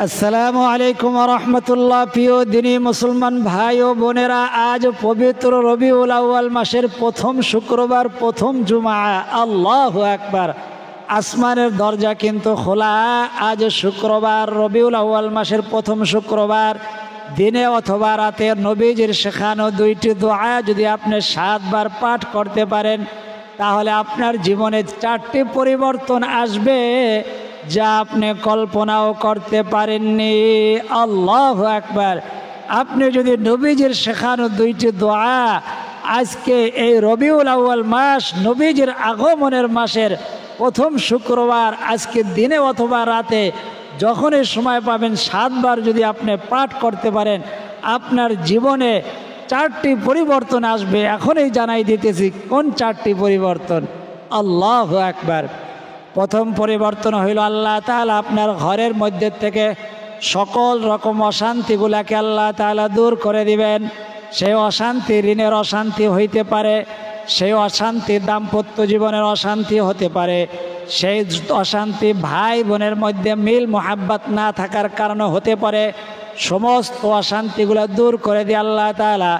আসসালামু আলাইকুম রহমতুল্লাহ। প্রিয় দিনী মুসলমান ভাই ও বোনেরা, আজ পবিত্র রবিউল আউয়াল মাসের প্রথম শুক্রবার, প্রথম জুমা। আল্লাহু আকবার। আসমানের দরজা কিন্তু খোলা। আজ শুক্রবার, রবিউল আউয়াল মাসের প্রথম শুক্রবার। দিনে অথবা রাতে নবীজির শেখানো দুইটি দোয়া যদি আপনি 7 বার পাঠ করতে পারেন, তাহলে আপনার জীবনে 4টি পরিবর্তন আসবে যা আপনি কল্পনাও করতে পারেননি। আল্লাহু আকবার। আপনি যদি নবীজির শেখানো দুইটি দোয়া আজকে এই রবিউল আউয়াল মাস, নবীজির আগমনের মাসের প্রথম শুক্রবার, আজকে দিনে অথবা রাতে যখনই সময় পাবেন 7 বার যদি আপনি পাঠ করতে পারেন, আপনার জীবনে 4টি পরিবর্তন আসবে। এখনই জানাই দিতেছি কোন 4টি পরিবর্তন। আল্লাহু আকবার। প্রথম পরিবর্তন হইল, আল্লাহ তাআলা আপনার ঘরের মধ্যে থেকে সকল রকম অশান্তিগুলাকে আল্লাহ তাআলা দূর করে দিবেন। সেই অশান্তি ঋণের অশান্তি হইতে পারে, সেই অশান্তি দাম্পত্য জীবনের অশান্তি হতে পারে, সেই অশান্তি ভাই বোনের মধ্যে মিল মোহাব্বত না থাকার কারণে হতে পারে। সমস্ত অশান্তিগুলো দূর করে দিয়ে আল্লাহ তাআলা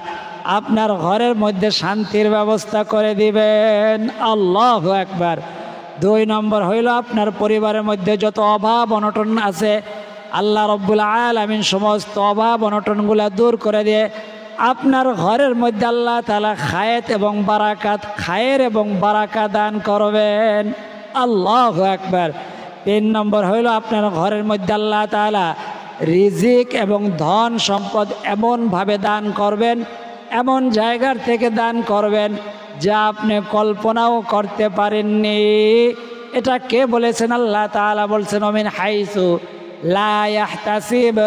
আপনার ঘরের মধ্যে শান্তির ব্যবস্থা করে দিবেন। আল্লাহু আকবার। 2 নম্বর হইল, আপনার পরিবারের মধ্যে যত অভাব অনটন আছে, আল্লাহ রব্বুল আলামিন সমস্ত অভাব অনটনগুলা দূর করে দিয়ে আপনার ঘরের মধ্যে আল্লাহ তাআলা খায়ের এবং বারাকা দান করবেন। আল্লাহু আকবার। 3 নম্বর হইল, আপনার ঘরের মধ্যে আল্লাহ তাআলা রিজিক এবং ধন সম্পদ এমনভাবে দান করবেন, এমন জায়গার থেকে দান করবেন যা আপনি কল্পনাও করতে পারেননি। এটা কে বলেছেন? আল্লাহ তাআলা বলছেন, মিন হাইসু লা ইয়াহতাসিব।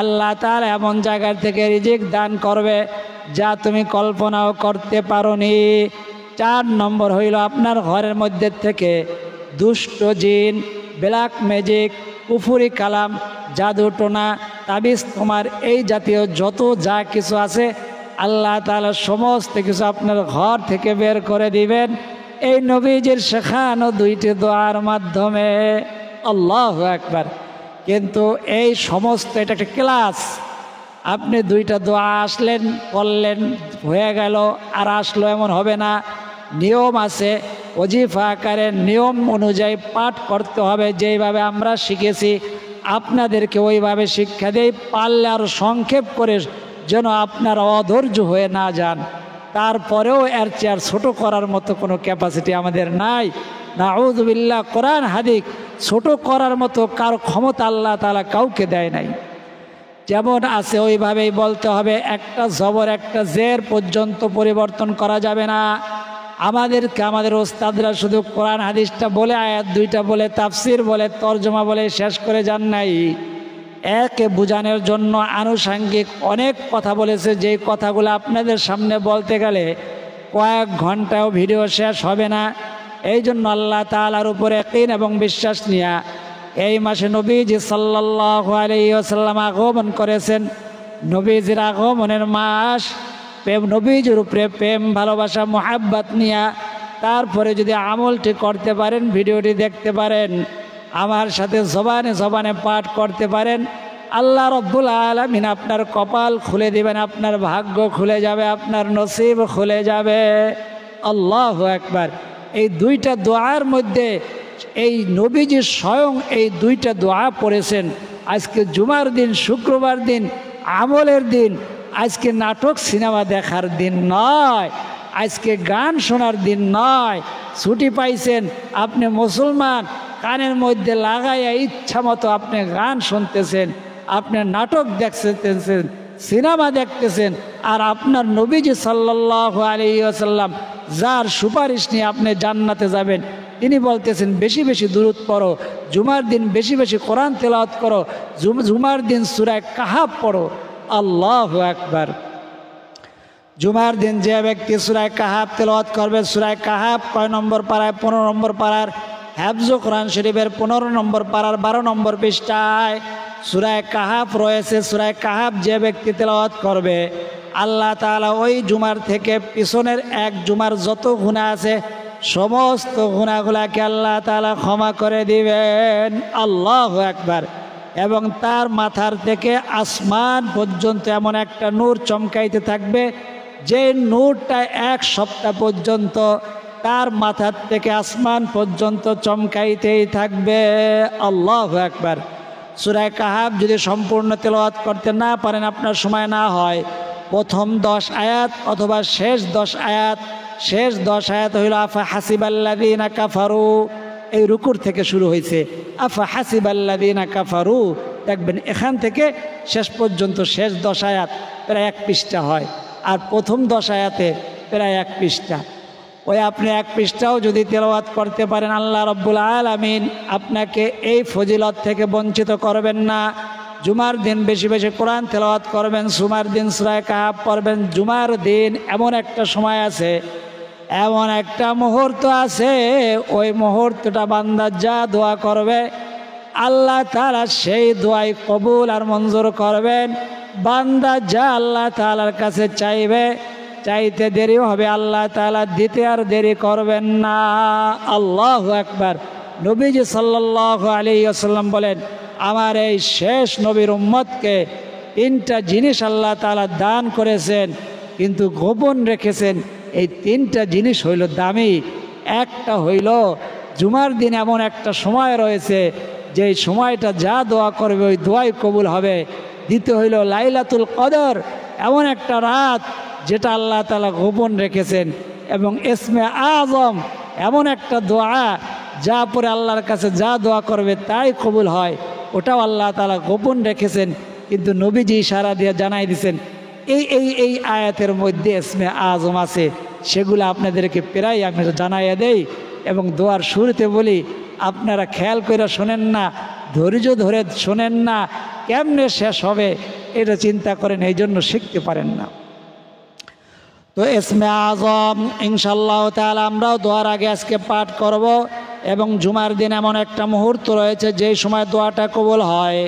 আল্লাহ তাআলা এমন জায়গার থেকে রিজিক দান করবে যা তুমি কল্পনাও করতে পারোনি। 4 নম্বর হইল, আপনার ঘরের মধ্যে থেকে দুষ্ট জিন, ব্ল্যাক ম্যাজিক, কুফরি কালাম, জাদু টোনা, তাবিজ তোমার, এই জাতীয় যত যা কিছু আছে আল্লাহ তাআলা সমস্ত কিছু আপনার ঘর থেকে বের করে দিবেন এই নবীজির শেখানো 2টি দোয়ার মাধ্যমে। আল্লাহু আকবার। কিন্তু এই সমস্ত এটা একটা ক্লাস। আপনি 2টা দোয়া আসলেন, করলেন, হয়ে গেল, আর আসলো এমন হবে না। নিয়ম আছে, ওজিফা আকারে নিয়ম অনুযায়ী পাঠ করতে হবে। যেইভাবে আমরা শিখেছি আপনাদেরকে ওইভাবে শিক্ষা দেই। পারলে আর সংক্ষেপ করে, যেন আপনারা অধৈর্য হয়ে না যান। তারপরেও এর চেয়ে আর ছোটো করার মতো কোনো ক্যাপাসিটি আমাদের নাই। নাউযুবিল্লাহ। কোরআন হাদিস ছোট করার মতো কারো ক্ষমতা আল্লাহ তাআলা কাউকে দেয় নাই। যেমন আছে ওইভাবেই বলতে হবে। একটা জবর একটা জের পর্যন্ত পরিবর্তন করা যাবে না। আমাদের ওস্তাদরা শুধু কোরআন হাদিসটা বলে, আয়াত 2টা বলে, তাফসির বলে, তরজমা বলে শেষ করে যান নাই। একে বোঝানোর জন্য আনুষাঙ্গিক অনেক কথা বলেছে, যেই কথাগুলো আপনাদের সামনে বলতে গেলে কয়েক ঘন্টাও ভিডিও শেষ হবে না। এই জন্য আল্লাহ তাআলার উপরে ইয়াকিন এবং বিশ্বাস নিয়ে এই মাসে নবীজি সাল্লাল্লাহু আলাইহি ওয়াসাল্লাম আগমন করেছেন। নবীজির আগমনের মাস। নবীজির উপরে প্রেম, ভালোবাসা, মোহাব্বত নিয়ে তারপরে যদি আমলটি করতে পারেন, ভিডিওটি দেখতে পারেন, আমার সাথে জবানে পাঠ করতে পারেন, আল্লাহ রব্বুল আলামিন আপনার কপাল খুলে দিবেন, আপনার ভাগ্য খুলে যাবে, আপনার নসিব খুলে যাবে। আল্লাহু আকবার। এই 2টা দোয়ার মধ্যে এই নবীজি স্বয়ং এই 2টা দোয়া পড়েছেন। আজকে জুমার দিন, শুক্রবার দিন, আমলের দিন। আজকে নাটক সিনেমা দেখার দিন নয়, আজকে গান শোনার দিন নয়। ছুটি পাইছেন, আপনি মুসলমান, কানের মধ্যে লাগাইয়া ইচ্ছা মতো আপনি গান শুনতেছেন, আপনি নাটক দেখতেছেন, সিনেমা দেখতেছেন, আর আপনার নবীজি সাল্লাল্লাহু আলাইহি ওয়াসাল্লাম যার সুপারিশ নিয়ে আপনি জান্নাতে যাবেন, তিনি বলতেছেন বেশি বেশি দুরূদ পড়ো, জুমার দিন বেশি বেশি কোরআন তেলাওয়াত করো, জুমার দিন সূরা কাহাফ পড়ো। আল্লাহু আকবার। জুমার দিন যে ব্যক্তি সূরা কাহাফ তেলাওয়াত করবে, সূরা কাহাফ কয় নম্বর পারায়? 15 নম্বর পারার হেফজ কোরআন শরীফের 15 নম্বর পারার 12 নম্বর পৃষ্ঠায় সূরা কাহাফ রয়েছে। সূরা কাহাফ যে ব্যক্তি তেলাওয়াত করবে, আল্লাহ তাআলা ওই জুমার থেকে পিছনের এক জুমার যত গুনাহ আছে সমস্ত গুনাহগুলাকে আল্লাহ তাআলা ক্ষমা করে দিবেন। আল্লাহু আকবার। এবং তার মাথার থেকে আসমান পর্যন্ত এমন একটা নূর চমকাইতে থাকবে, যে নূরটা 1 সপ্তাহ পর্যন্ত তার মাথার থেকে আসমান পর্যন্ত চমকাইতেই থাকবে। আল্লাহু আকবার। সূরা কাহাফ যদি সম্পূর্ণ তেলাওয়াত করতে না পারেন, আপনার সময় না হয়, প্রথম 10 আয়াত অথবা শেষ 10 আয়াত, শেষ 10 আয়াত হইল আফা হাসিবাল্লাযীনা কাফারু, এই রুকুর থেকে শুরু হয়েছে আফা হাসিবাল্লাযীনা কাফারু, দেখবেন এখান থেকে শেষ পর্যন্ত শেষ 10 আয়াত প্রায় 1 পৃষ্ঠা হয়, আর প্রথম 10 আয়াতে প্রায় 1 পৃষ্ঠা। ওই আপনি 1 পৃষ্ঠাও যদি তেলাওয়াত করতে পারেন, আল্লাহ রাব্বুল আলামিন আপনাকে এই ফজিলত থেকে বঞ্চিত করবেন না। জুমার দিন বেশি বেশি কোরআন তেলাওয়াত করবেন, জুমার দিন সূরা কাহাফ পড়বেন। জুমার দিন এমন একটা সময় আছে, এমন একটা মুহূর্ত আছে, ওই মুহূর্তটা বান্দা যা দোয়া করবে আল্লাহ তাআলা সেই দোয়াই কবুল আর মঞ্জুর করবেন। বান্দা যা আল্লাহ তাআলার কাছে চাইবে, চাইতে দেরিও হবে, আল্লাহ তাআলা দিতে আর দেরি করবেন না। আল্লাহু আকবার। নবীজি সাল্লাল্লাহু আলাইহি ওয়াসাল্লাম বলেন, আমার এই শেষ নবীর উম্মতকে 3টা জিনিস আল্লাহ তাআলা দান করেছেন, কিন্তু গোপন রেখেছেন। এই 3টা জিনিস হইল দামি। একটা হইল জুমার দিন এমন একটা সময় রয়েছে, যে সময়টা যা দোয়া করবে ওই দোয়াই কবুল হবে। দ্বিতীয় হইল লাইলাতুল কদর, এমন একটা রাত যেটা আল্লাহ তাআলা গোপন রেখেছেন। এবং ইসমে আজম, এমন একটা দোয়া যা পরে আল্লাহর কাছে যা দোয়া করবে তাই কবুল হয়, ওটাও আল্লাহ তাআলা গোপন রেখেছেন। কিন্তু নবীজি ইশারা দিয়ে জানাই দিয়েছেন এই আয়াতের মধ্যে ইসমে আজম আছে, সেগুলো আপনাদেরকে প্রায় আমি জানাইয়া দেই এবং দোয়ার শুরুতে বলি, আপনারা খেয়াল করে শোনেন না, ধৈর্য ধরে শোনেন না, কেমনে শেষ হবে এটা চিন্তা করেন, এই জন্য শিখতে পারেন না। তো ইসমে আজম ইনশাআল্লাহ তাআলা আমরাও দোয়ার আগে আজকে পাঠ করব। এবং জুমার দিন এমন একটা মুহূর্ত রয়েছে যেই সময় দোয়াটা কবুল হয়।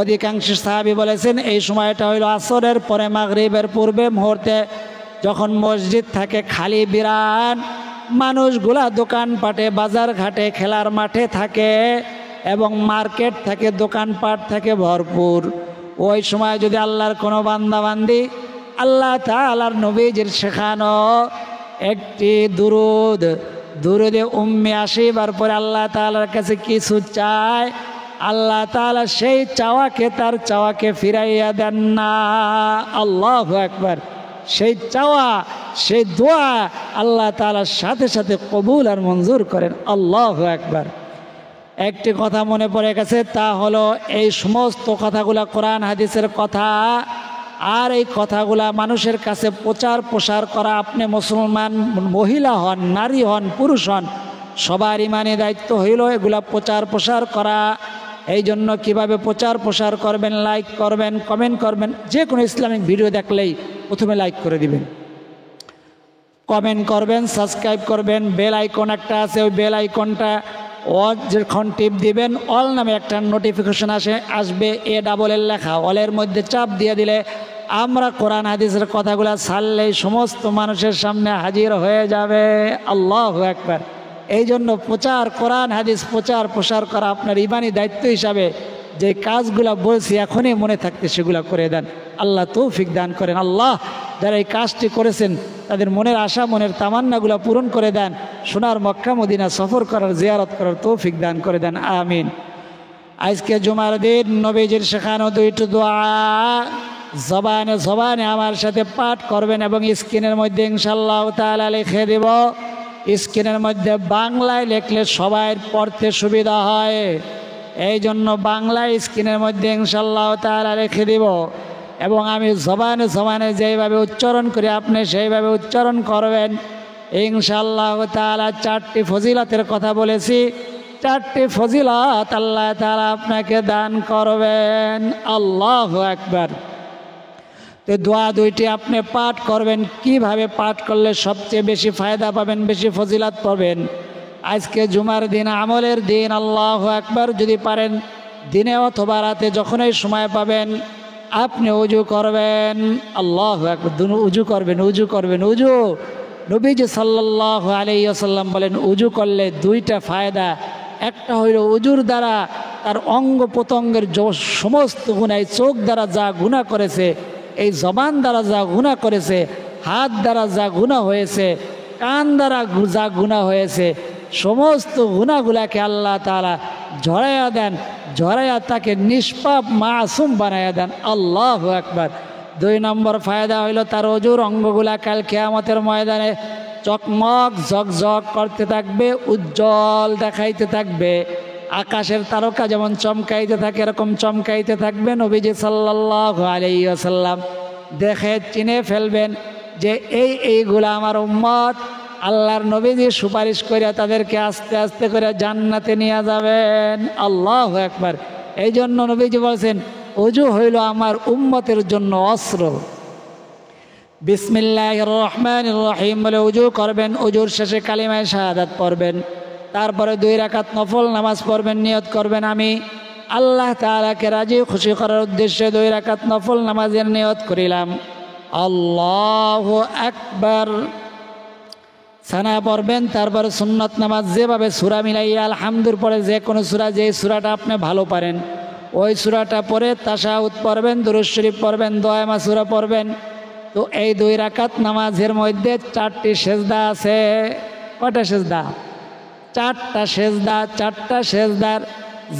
অধিকাংশ সাহাবী বলেছেন এই সময়টা হইল আসরের পরে মাগরিবের পূর্বে মুহূর্তে, যখন মসজিদ থাকে খালি বিরান, মানুষগুলা দোকানপাটে বাজার ঘাটে খেলার মাঠে থাকে এবং মার্কেট থাকে, দোকানপাট থাকে ভরপুর। ওই সময় যদি আল্লাহর কোনো বান্দাবান্দি আল্লাহ তাআলার নবীজির শেখানো একটি দুরুদে উম্মে আসিবার পরে আল্লাহ তাআলার কাছে কিছু চায়, আল্লাহ তাআলা সেই তার চাওয়াকে ফিরাইয়া দেন না। আল্লাহু আকবার। সেই চাওয়া, সেই দোয়া আল্লাহ তাআলার সাথে সাথে কবুল আর মঞ্জুর করেন। আল্লাহু আকবার। একটি কথা মনে পড়ে গেছে, তা হলো এই সমস্ত কথাগুলা কোরআন হাদিসের কথা, আর এই কথাগুলা মানুষের কাছে প্রচার প্রসার করা। আপনি মুসলমান মহিলা হন, নারী হন, পুরুষ হন, সবার ইমানি দায়িত্ব হইল এগুলা প্রচার প্রসার করা। এই জন্য কীভাবে প্রচার প্রসার করবেন, লাইক করবেন, কমেন্ট করবেন। যে কোনো ইসলামিক ভিডিও দেখলেই প্রথমে লাইক করে দিবেন, কমেন্ট করবেন, সাবস্ক্রাইব করবেন। বেল আইকন একটা আছে, ওই বেল আইকনটা যখন টিপ দিবেন, অল নামে একটা নোটিফিকেশন আসবে, ALL লেখা, অলের মধ্যে চাপ দিয়ে দিলে আমরা কোরআন হাদিসের কথাগুলো ছাড়লেই সমস্ত মানুষের সামনে হাজির হয়ে যাবে। আল্লাহু আকবার। এই জন্য কোরআন হাদিস প্রচার প্রসার করা আপনার ইমানি দায়িত্ব হিসাবে যে কাজগুলো বলছি এখনই মনে থাকতে সেগুলো করে দেন। আল্লাহ তৌফিক দান করেন। আল্লাহ যারা এই কাজটি করেছেন তাদের মনের আশা, মনের তামান্নাগুলো পূরণ করে দেন। সোনার মক্কা মদিনা সফর করার, জিয়ারত করার তৌফিক দান করে দেন। আমিন। আজকে জুমার দিন নবীজির শেখানো 2টি দোয়া জবানে আমার সাথে পাঠ করবেন এবং স্ক্রিনের মধ্যে ইনশাআল্লাহ তাআলা লিখে দেব। স্ক্রিনের মধ্যে বাংলায় লিখলে সবাই পড়তে সুবিধা হয়, এই জন্য বাংলায় স্ক্রিনের মধ্যে ইনশাআল্লাহ তাআলা লিখে দেব। এবং আমি জবানে যেইভাবে উচ্চারণ করি আপনি সেইভাবে উচ্চারণ করবেন ইনশাআল্লাহ তাআলা। 4টি ফজিলতের কথা বলেছি, 4টি ফজিলত আল্লাহ তাআলা আপনাকে দান করবেন। আল্লাহু আকবার। তো দোয়া 2টি আপনি পাঠ করবেন। কিভাবে পাঠ করলে সবচেয়ে বেশি ফায়দা পাবেন, বেশি ফজিলত পাবেন? আজকে জুমার দিন, আমলের দিন। আল্লাহু আকবার। যদি পারেন দিনে অথবা রাতে যখনই সময় পাবেন আপনি উজু করবেন। আল্লাহু আকবার। উজু করবেন। উজু নবীজি সাল্লাল্লাহু আলাইহি ওয়াসাল্লাম বলেন উজু করলে 2টা ফায়দা। একটা হইল উজুর দ্বারা তার অঙ্গ প্রত্যঙ্গের সমস্ত গুনাহ, চোখ দ্বারা যা গুনাহ করেছে, এই জবান দ্বারা যা গুনাহ করেছে, হাত দ্বারা যা গুনাহ হয়েছে, কান দ্বারা যা গুনাহ হয়েছে, সমস্ত গুনাহগুলাকে আল্লাহ তাআলা ঝরাইয়া দেন, ঝরাইয়া তাকে নিষ্পাপ মাসুম বানাইয়া দেন। আল্লাহু আকবার। 2 নম্বর ফায়দা হইল তার অজুর অঙ্গগুলা কাল কিয়ামতের ময়দানে চকমক ঝকঝক করতে থাকবে, উজ্জ্বল দেখাইতে থাকবে। আকাশের তারকা যেমন চমকাইতে থাকে এরকম চমকাইতে থাকবে। নবীজি সাল্লাল্লাহু আলাইহি ওয়াসাল্লাম দেখে চিনে ফেলবেন যে এইগুলা আমার উম্মত। আল্লাহর নবীজি সুপারিশ করে তাদেরকে আস্তে আস্তে করে জান্নাতে নিয়ে যাবেন। আল্লাহু আকবার। এই জন্য নবীজি বলছেন ওযু হইল আমার উম্মতের জন্য অস্ত্র। বিসমিল্লাহির রহমানির রহিম বলে ওযু করবেন। ওযুর শেষে কালিমায়ে শাহাদাত পড়বেন। তারপরে 2 রাকাত নফল নামাজ পড়বেন। নিয়ত করবেন আমি আল্লাহ তাআলাকে রাজি খুশি করার উদ্দেশ্যে 2 রাকাত নফল নামাজের নিয়ত করিলাম। আল্লাহু আকবার সানা পড়বেন। তারপরে সুন্নত নামাজ যেভাবে সূরা মিলাইয়া আলহামদুর পরে যে কোনো সূরা, যে সূরাটা আপনি ভালো পারেন ওই সূরাটা পড়ে তাশাহুদ পড়বেন, দুরূদ শরীফ পড়বেন, দোয়া মাসুরা পড়বেন। তো এই 2 রাকাত নামাজের মধ্যে 4টি সেজদা আছে। কয়টা সেজদা? 4টা সেজদা। 4টা সেজদার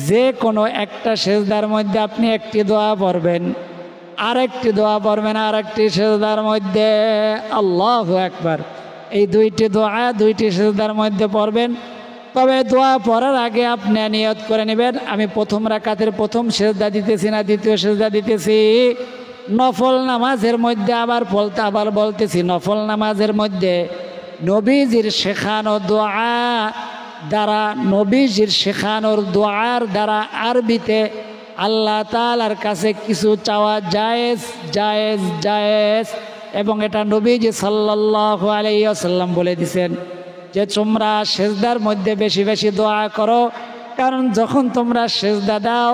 যে কোনো একটা সেজদার মধ্যে আপনি একটি দোয়া পড়বেন, আরেকটি দোয়া পড়বেন আরেকটি সেজদার মধ্যে। আল্লাহু আকবার। এই 2টি দোয়া 2টি সেজদার মধ্যে পড়বেন। তবে দোয়া পড়ার আগে আপনি নিয়ত করে নেবেন আমি প্রথম রাকাতের প্রথম সেজদা দিতেছি না দ্বিতীয় সেজদা দিতেছি। নফল নামাজের মধ্যে আবার বলতেছি, নফল নামাজের মধ্যে নবীজির শেখানো দোয়া দ্বারা, নবীজির শেখানোর দোয়ার দ্বারা আরবিতে আল্লাহ তাআলার কাছে কিছু চাওয়া জায়েজ জায়েজ জায়েজ। এবং এটা নবীজি সাল্লাল্লাহু আলাইহি ওয়াসাল্লাম বলে দিয়েছেন যে তোমরা সেজদার মধ্যে বেশি বেশি দোয়া করো, কারণ যখন তোমরা সেজদা দাও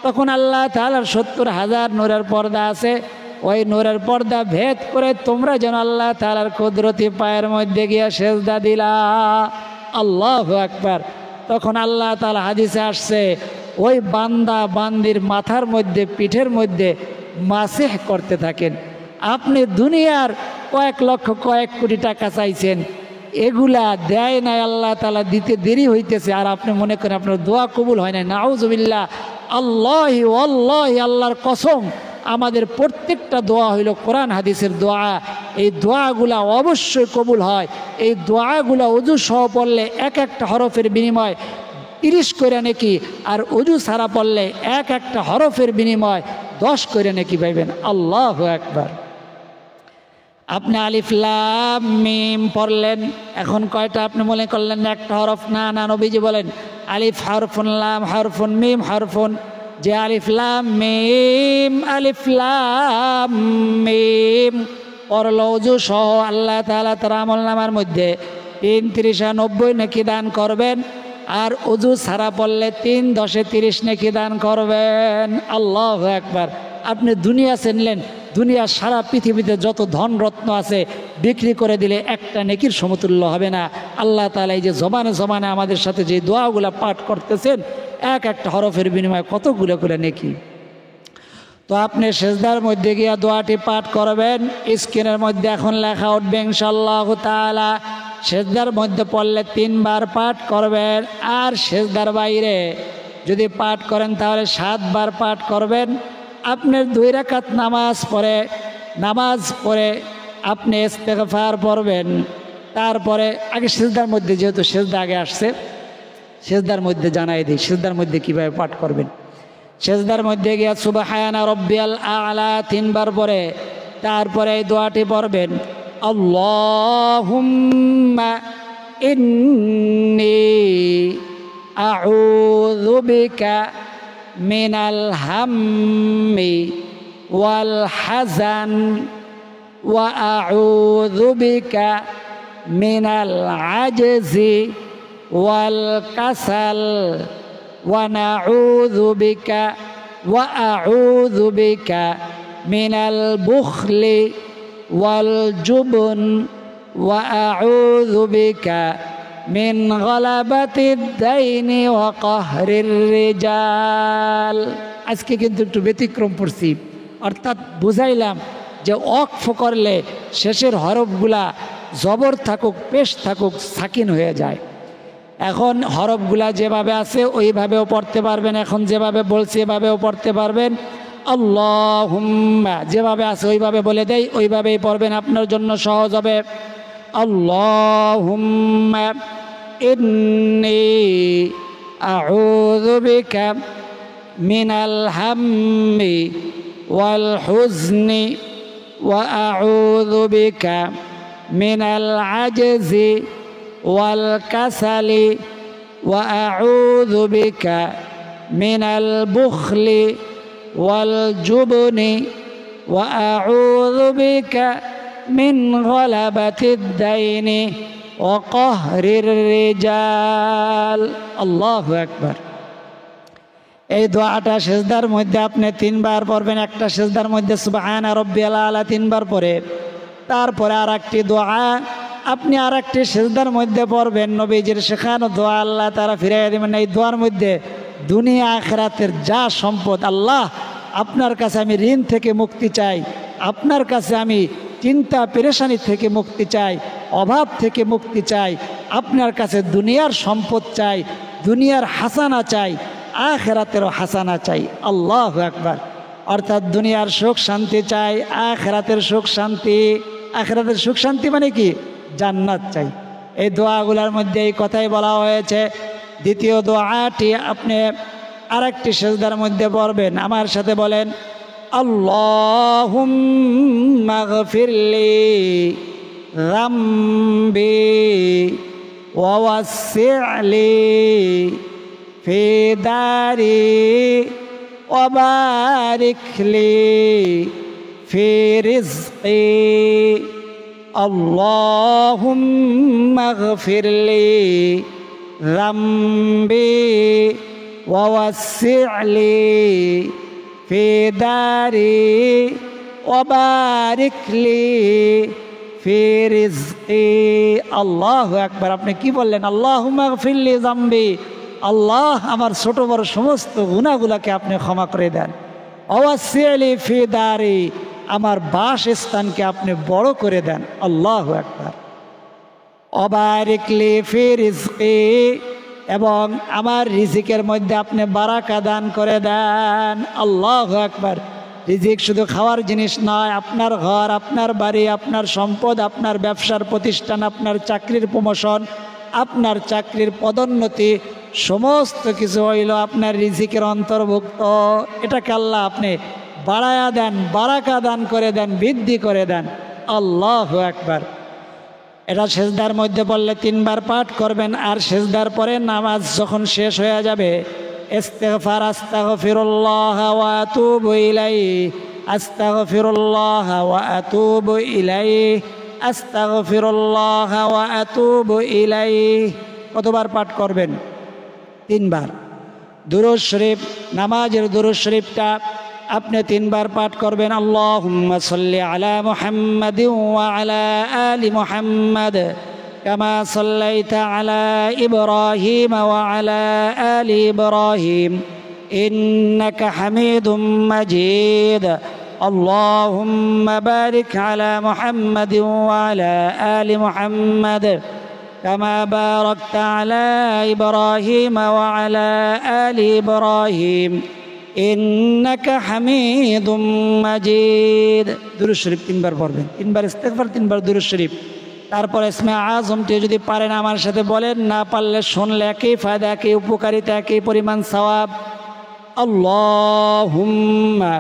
তখন আল্লাহ তাআলার 70,000 নূরের পর্দা আছে। ওই নূরের পর্দা ভেদ করে তোমরা যেন আল্লাহ তাআলার কুদরতি পায়ের মধ্যে গিয়ে সেজদা দিলা। আল্লাহু আকবার। তখন আল্লাহ তাআলা হাদিসে আসছে ওই বান্দা বান্দির মাথার মধ্যে পিঠের মধ্যে মাসিহ করতে থাকেন। আপনি দুনিয়ার কয়েক লক্ষ কয়েক কোটি টাকা চাইছেন, এগুলা দেয় নাই আল্লাহ তাআলা, দিতে দেরি হইতেছে, আর আপনি মনে করেন আপনার দোয়া কবুল হয় না। নাউজুবিল্লাহ। আল্লাহি ওয়াল্লাহি, আল্লাহর কসম আমাদের প্রত্যেকটা দোয়া হইল কোরআন হাদিসের দোয়া। এই দোয়াগুলা অবশ্যই কবুল হয়। এই দোয়াগুলা ওযু সহ পড়লে এক একটা হরফের বিনিময় 30 করে নেকি, আর ওযু ছাড়া পড়লে এক একটা হরফের বিনিময় 10 করে নেকি পাইবেন। আল্লাহু আকবার। আপনি আলিফ লাম মিম পড়লেন, এখন কয়টা আপনি মনে করলেন একটা হরফ? না না, নবীজি বলেন আলিফ হরফুন, লাম হরফুন, মিম হরফুন। যে আলিফ লাম মিম, আলিফ লাম মিম পড়ল ওযু সহ আল্লাহ তাআলা তার আমলনামার মধ্যে 3×3=90 নেকি দান করবেন। আর ওযু ছাড়া পড়লে 3×10=30 নেকি দান করবেন। আল্লাহু আকবার। আপনি দুনিয়া চিনলেন, দুনিয়া সারা পৃথিবীতে যত ধন রত্ন আছে বিক্রি করে দিলে একটা নেকির সমতুল্য হবে না। আল্লাহ তাআলা এই যে জবানে জবানে আমাদের সাথে যে দোয়াগুলা পাঠ করতেছেন, এক একটা হরফের বিনিময়ে কতগুলো করে নেকি। তো আপনি সেজদার মধ্যে গিয়া দোয়াটি পাঠ করবেন। স্ক্রিনের মধ্যে এখন লেখা উঠবে ইনশাআল্লাহু তাআলা। সেজদার মধ্যে পড়লে 3 বার পাঠ করবেন, আর সেজদার বাইরে যদি পাঠ করেন তাহলে 7 বার পাঠ করবেন। আপনার 2 রাকাত নামাজ পড়ে আপনি ইস্তেগফার পড়বেন। তারপরে আগে সেজদার মধ্যে, যেহেতু সেজদা আগে আসছে, সেজদার মধ্যে জানাই দিই সেজদার মধ্যে কীভাবে পাঠ করবেন। সেজদার মধ্যে গিয়া সুবহানা রব্বিয়াল আ'লা 3 বার পরে তারপরে এই দোয়াটি পড়বেন, আল্লাহুম্মা ইন্নী আউযু বিকা মিনাল হাম্মি ওয়াল হাজান ওয়া আউযু বিকা মিনাল আজজি ওয়াল কাসাল ওয়া নাউযু বিকা ওয়া আউযু বিকা মিনাল বুখলি ওয়াল জুবন ওয়া আউযু বিকা মিন গলাবাতিদ দাইনি ওয়া কাহরির রিজাল। আজকে কিন্তু একটু ব্যতিক্রম পড়ছি, অর্থাৎ বুঝাইলাম যে ওয়াকফ করলে শেষের হরফগুলা জবর থাকুক পেশ থাকুক সাকিন হয়ে যায়। এখন হরফগুলা যেভাবে আছে ওইভাবেও পড়তে পারবেন, এখন যেভাবে বলছি এভাবেও পড়তে পারবেন। আল্লাহুম্মা যেভাবে আছে ওইভাবে বলে দেই, ওইভাবেই পড়বেন, আপনার জন্য সহজ হবে। আল্লাহুম্মা ইন্নী আউযু বিকা মিনাল হাম্মি ওয়াল হুজনি ওয়া আউযু বিকা মিনাল আজজি ওয়াল কাসালি ওয়া আউযু বিকা মিনাল বুখলি ওয়াল জুবনি ওয়া আউযু বিকা মিন গলাবাতিদ দাইনি ওয়া কাহরির রিজাল। আল্লাহু আকবার। এই দোয়াটা সিজদার মধ্যে আপনি 3 বার পড়বেন। একটা সিজদার মধ্যে সুবহানা রাব্বিয়াল আলা 3 বার পড়ে, তারপরে আর একটি দোয়া আপনি আর একটি সিজদার মধ্যে পড়বেন। নবীজির শেখানো দোয়া আল্লাহ তাআলা ফিরাইয়া দিবেন। এই দোয়ার মধ্যে দুনিয়া আখিরাতের যা সম্পদ, আল্লাহ আপনার কাছে আমি ঋণ থেকে মুক্তি চাই, আপনার কাছে আমি চিন্তা পেরেশানি থেকে মুক্তি চাই, অভাব থেকে মুক্তি চাই, আপনার কাছে দুনিয়ার সম্পদ চাই, দুনিয়ার হাসানা চাই, আখিরাতেরও হাসানা চাই। আল্লাহু আকবার। অর্থাৎ দুনিয়ার সুখ শান্তি চাই, আখিরাতের সুখ শান্তি। আখিরাতের সুখ শান্তি মানে কি? জান্নাত চাই। এই দোয়াগুলোর মধ্যে এই কথাই বলা হয়েছে। দ্বিতীয় দোয়াটি আপনি আরেকটি সিজদার মধ্যে পড়বেন। আমার সাথে বলেন, আল্লাহুম্মা গফিরলি যামবি ওয়া ওয়াসসি'লি ফি দারি ওয়া বারিক লি ফি রিজকি। আল্লাহুম্মা গফিরলি যামবি ওয়া ওয়াসসি'লি ফি দারি ওয়া বারিক লি ফি রিজকি। আল্লাহু আকবার। আপনি কি বললেন? আল্লাহুম্মা গফিরলি যামবি, আল্লাহ আমার ছোট বড় সমস্ত গুনাহগুলোকে আপনি ক্ষমা করে দেন। ওয়াসসি'লি ফি দারি, আমার বাসস্থানকে আপনি বড় করে দেন। আল্লাহু আকবার। ওয়া বারিক লি ফি রিজকি, এবং আমার রিজিকের মধ্যে আপনি বারাকা দান করে দেন। আল্লাহু আকবার। রিজিক শুধু খাওয়ার জিনিস নয়, আপনার ঘর, আপনার বাড়ি, আপনার সম্পদ, আপনার ব্যবসার প্রতিষ্ঠান, আপনার চাকরির প্রমোশন, আপনার চাকরির পদোন্নতি, সমস্ত কিছু হইল আপনার রিজিকের অন্তর্ভুক্ত। এটাকে আল্লাহ আপনি বাড়ায়া দেন, বারাকা দান করে দেন, বৃদ্ধি করে দেন। আল্লাহু আকবার। এটা সেজদার মধ্যে বললে 3 বার পাঠ করবেন। আর সেজদার পরে নামাজ যখন শেষ হয়ে যাবে, ইস্তিগফার, আস্তাগফিরুল্লাহ ওয়া আতুবু ইলাইহি, আস্তাগফিরুল্লাহ ওয়া আতুবু ইলাইহি, আস্তাগফিরুল্লাহ ওয়া আতুবু ইলাইহি। কতবার পাঠ করবেন? 3 বার। দুরূদ শরীফ, নামাজের দুরূদ শরীফটা আপনি 3 বার পাঠ করবেন। আল্লাহুম্মা সাল্লি আলা মুহাম্মাদিন ওয়া আলা আলি মুহাম্মাদ কামা সাল্লাইতা আলা ইব্রাহিম ওয়া আলা আলি ইব্রাহিম ইন্নাকা হামিদুম মাজিদ। আল্লাহুম্মা বারিক আলা মুহাম্মাদিন ওয়া আলা আলি মুহাম্মাদ কামা বারাকতা আলা ইব্রাহিম ওয়া আলা আলি ইব্রাহিম ইন্নাকা হামিদুম মাজিদ। দুরূদ শরীফ 3 বার পড়বেন। 3 বার ইস্তিগফার, 3 বার দুরূদ শরীফ। তারপর ইসমে আজমটি যদি পারেন আমার সাথে বলেন, না পারলে শুনলে একই ফায়দা, একই উপকারিতা, একই পরিমাণ সওয়াব। আল্লাহুম্মা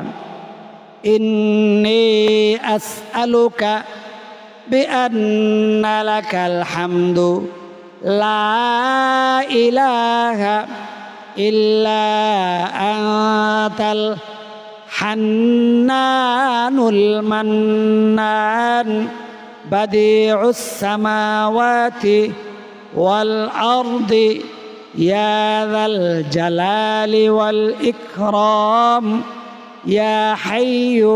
ইন্নী আসআলুকা বিআন্না লাকাল হামদু লা ইলাহা ইল্লা আনতাল হান্নানুল মান্নান বাদিউস সামাওয়াতি ওয়াল আরদি ইয়া যাল জালালি ওয়াল ইকরাম ইয়া হাইয়্যু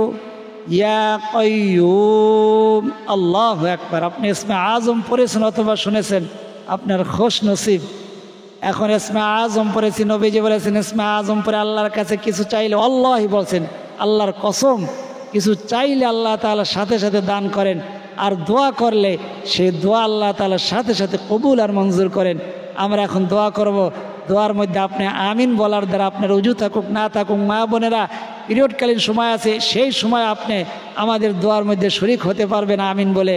ইয়া কাইয়্যুম। আল্লাহু আকবার। আপনি ইসমে আজম পড়েছেন অথবা শুনেছেন, আপনার খোশ নসিব। এখন ইসমে আজম পড়েছি, নবীজি বলেছেন ইসমে আজম পরে আল্লাহর কাছে কিছু চাইলে, আল্লাহই বলছেন, আল্লাহর কসম, কিছু চাইলে আল্লাহ তাআলা সাথে সাথে দান করেন, আর দোয়া করলে সেই দোয়া আল্লাহ তাআলা সাথে সাথে কবুল আর মঞ্জুর করেন। আমরা এখন দোয়া করব। দোয়ার মধ্যে আপনি আমিন বলার দ্বারা আপনার উজু থাকুক না থাকুক, মা বোনেরা পিরিয়ডকালীন সময় আছে, সেই সময় আপনি আমাদের দোয়ার মধ্যে শরীক হতে পারবেন আমিন বলে।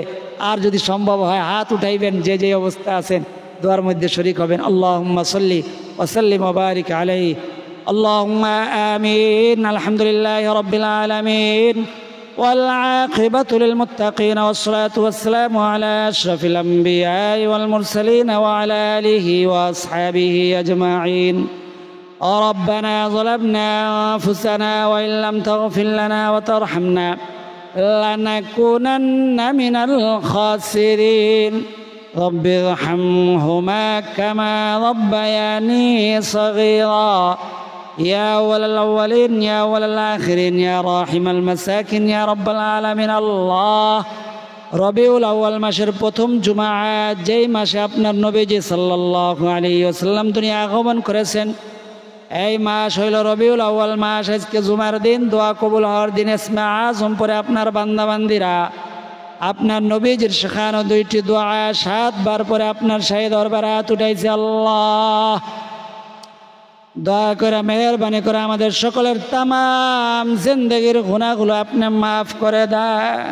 আর যদি সম্ভব হয় হাত উঠাইবেন, যে যে অবস্থা আছেন দোয়ার মধ্যে শরীক হবেন। আল্লাহুম্মা সাল্লি ওয়া সাল্লিম ওয়া বারিক আলাইহি। আল্লাহুম্মা আমিন। আলহামদুলিল্লাহি রাব্বিল আলামিন والعاقبة للمتقين والصلاة والسلام على أشرف الأنبياء والمرسلين وعلى آله وأصحابه أجمعين. ربنا ظلمنا أنفسنا وإن لم تغفر لنا وترحمنا لنكونن من الخاسرين. رب ارحمهما كما ربياني صغيرا. يا أول الأولين يا أول الآخرين يا راحم المساكين يا رب العالمين. الله রবিউল আউয়াল মাসের প্রথম জুমা, যেই মাসে আপনার নবীজি সাল্লাল্লাহু আলাইহি ওয়াসাল্লাম দুনিয়া আগমন করেছেন, এই মাস হইল রবিউল আউয়াল মাস। আজকে জুমার দিন, দোয়া কবুল হওয়ার দিন। ইসমে আজম পরে আপনার বান্দাবান্দিরা আপনার নবীজির শেখানো দুইটি দোয়া 7 বার পরে আপনার শাহী দরবারে হাত উঠাইছে। আল্লাহ দয়া করে মেহেরবানি করে আমাদের সকলের তামাম জিন্দেগির গুনাহগুলো আপনি মাফ করে দেন।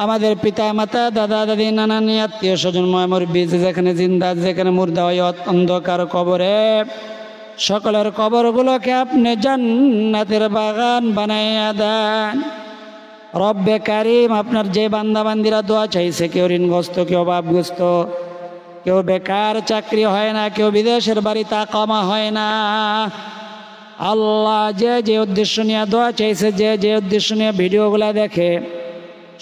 আমাদের পিতা মাতা, দাদা দাদি, নানানি, আত্মীয় স্বজন, মুরব্বি যেখানে জিন্দা যেখানে মুর্দা হয়ে অন্ধকার কবরে, সকলের কবরগুলোকে আপনি জান্নাতের বাগান বানাইয়া দেন। রব্বে কারিম, আপনার যে বান্দাবান্দিরা দোয়া চাইছে, কেউ ঋণগ্রস্ত, কেউ অভাবগ্রস্ত, কেউ বেকার, চাকরি হয় না, কেউ বিদেশের বাড়িতে আকামা হয় না, আল্লাহ যে যে উদ্দেশ্য নিয়ে দোয়া চাইছে, যে যে উদ্দেশ্য নিয়ে ভিডিওগুলা দেখে,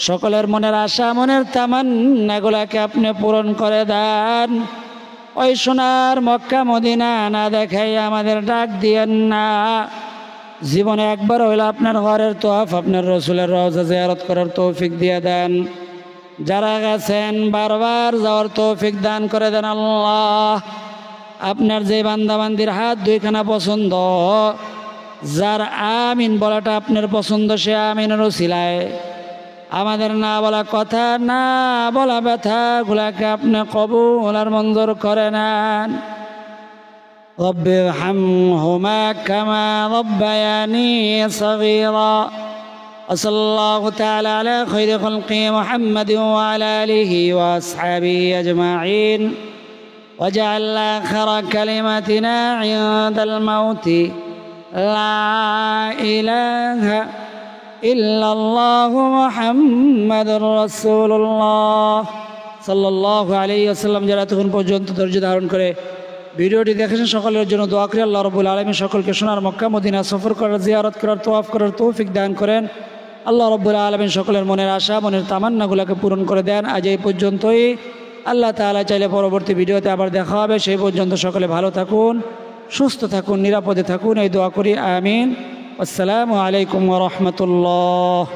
সকলের মনের আশা মনের তামান্নাগুলাকে আপনি পূরণ করে দেন। ওই সোনার মক্কা মদিনা না দেখাই আমাদের ডাক দিয়েন না। জীবনে একবার হইলে আপনার ঘরের তোয়াফ, আপনার রসুলের রওজা জিয়ারত করার তৌফিক দিয়ে দেন। যারা গেছেন বারবার যাওয়ার তৌফিক দান করে দেন। আল্লাহ আপনার যে বান্দাবান্দির হাত দুইখানা পছন্দ, যার আমিন বলাটা আপনার পছন্দ, সে আমিনের উসিলায় আমাদের না বলা কথা, না বলা ব্যথা গুলাকে আপনি কবুল আর মঞ্জুর করে নেন। রব্বি ইরহামহুমা কামা রব্বায়ানি সগীরা। সাল্লাল্লাহু তাআলা আলা খায়রি খালকি মুহাম্মাদিন ওয়া আলা আলিহি ওয়া আসহাবিহি আজমাইন। ওয়াজআল আখিরা কালিমাতিনা ইনদাল মাউতি লা ইলাহা ইল্লাল্লাহু মুহাম্মাদুর রাসূলুল্লাহ সাল্লাল্লাহু আলাইহি ওয়াসাল্লাম। যারা তখন পর্যন্ত ধৈর্য ধারণ করে ভিডিওটি দেখেছেন, সকলের জন্য দোয়া করি আল্লাহ রাব্বুল আলামিন সকলকে সোনার মক্কা মদিনা সফর করার, জিয়ারত করার, তওয়াফ করার তৌফিক দান করেন। আল্লাহ রাব্বুল আলামিন সকলের মনের আশা মনের তামান্নাগুলোকে পূরণ করে দেন। আজ এই পর্যন্তই। আল্লাহ তাআলা চাইলে পরবর্তী ভিডিওতে আবার দেখা হবে। সেই পর্যন্ত সকলে ভালো থাকুন, সুস্থ থাকুন, নিরাপদে থাকুন, এই দোয়া করি। আমিন। আসসালামু আলাইকুম ওয়া রাহমাতুল্লাহ।